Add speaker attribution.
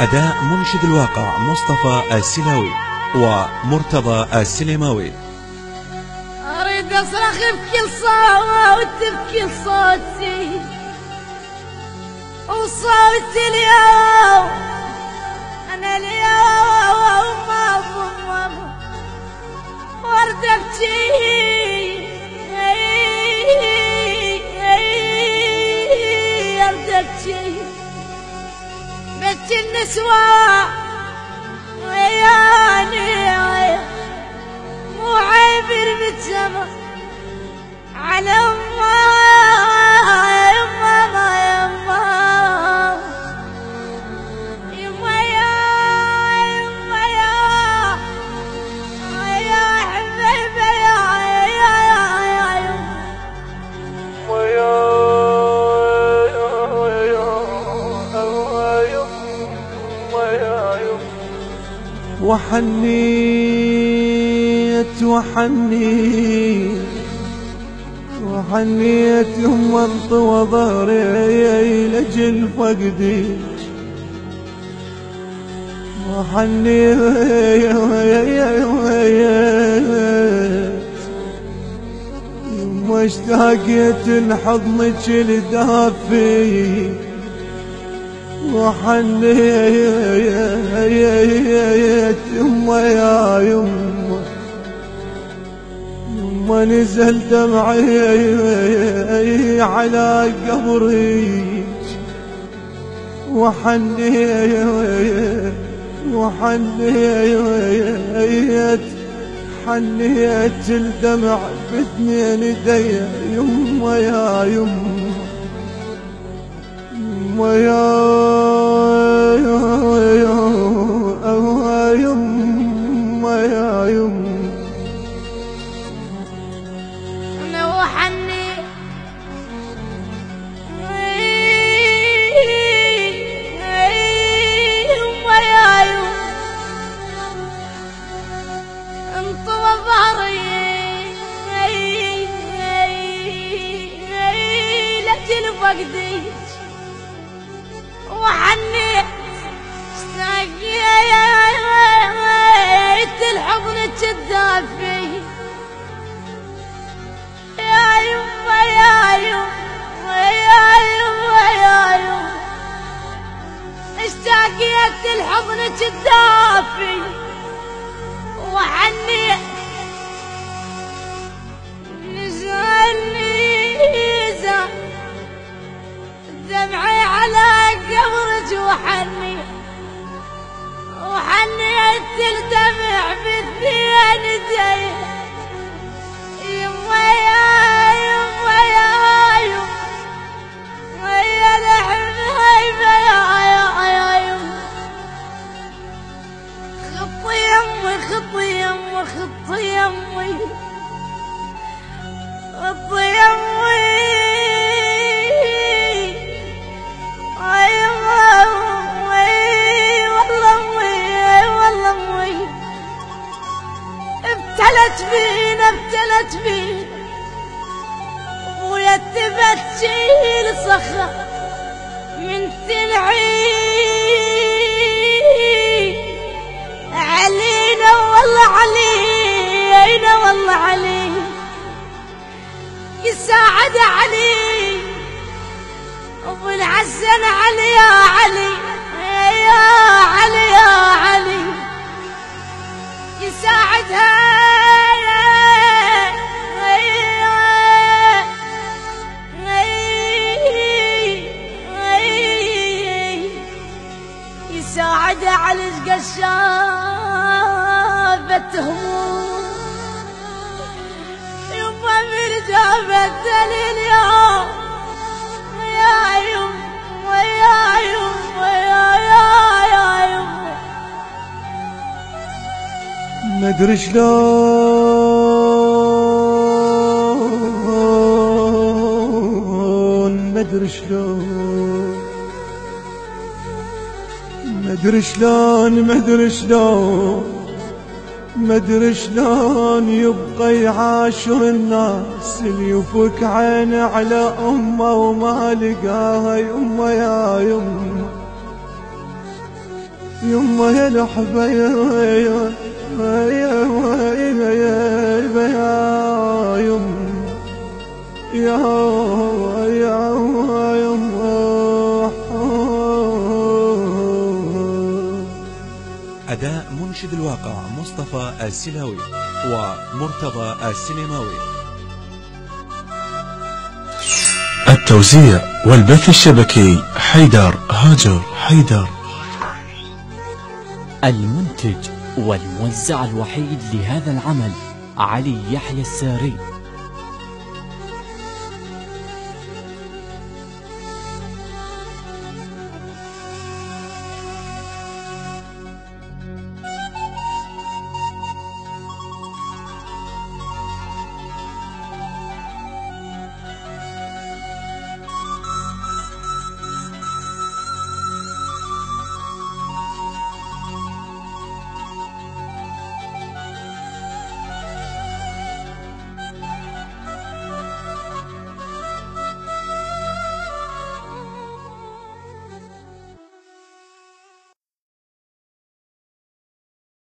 Speaker 1: أداء منشد الواقع مصطفى السلاوي ومرتضى السليماوي.
Speaker 2: أريد أصرخ بكل صوت بكل صوتي وصوت اليوم أنا اليوم ما ورد أبكي ورد أبكي بكي النسوان وياني مو عيب المجتمع على
Speaker 3: وحنيت يما انطوى ظهري لجل فقدي وحنيت يما اشتاقت لحضنك الدافي وحنيت يما يا يما نزل دمعي على قبري حنيت الدمع باثنين ايدي يما يا يما يا يما
Speaker 2: فقديك وحنيت اشتاقيت لحضنك الدافي يا يما يا يما يا يما يا يما اشتاقيت لحضنك الدافي وحنيت دمعي على قبرك وحنيت الدمع باثنين ايدي يما يا يما يا يما يا الحبايبه يا يما خطي يمي خطي يمي خطي يمي خطي يمي ابتلت بين ابويا تبتشيل صخرة من تلعين علينا والله علينا والله علي يساعد علي ابو الحسن علي يا علي يا علي يا علي يساعدها يساعد على القشافة هموم يما مرجابة اليوم يا يما يا يما يا يما
Speaker 3: مدري شلون مدري شلون يبقى يعاشر الناس اللي يفك عينه على امه وما لقاها يما يا يما يما يا الحبايب
Speaker 1: أداء منشد الواقع مصطفى السلاوي ومرتضى السليماوي.
Speaker 4: التوزيع والبث الشبكي حيدر هاجر حيدر.
Speaker 5: المنتج والموزع الوحيد لهذا العمل علي يحيى الساري.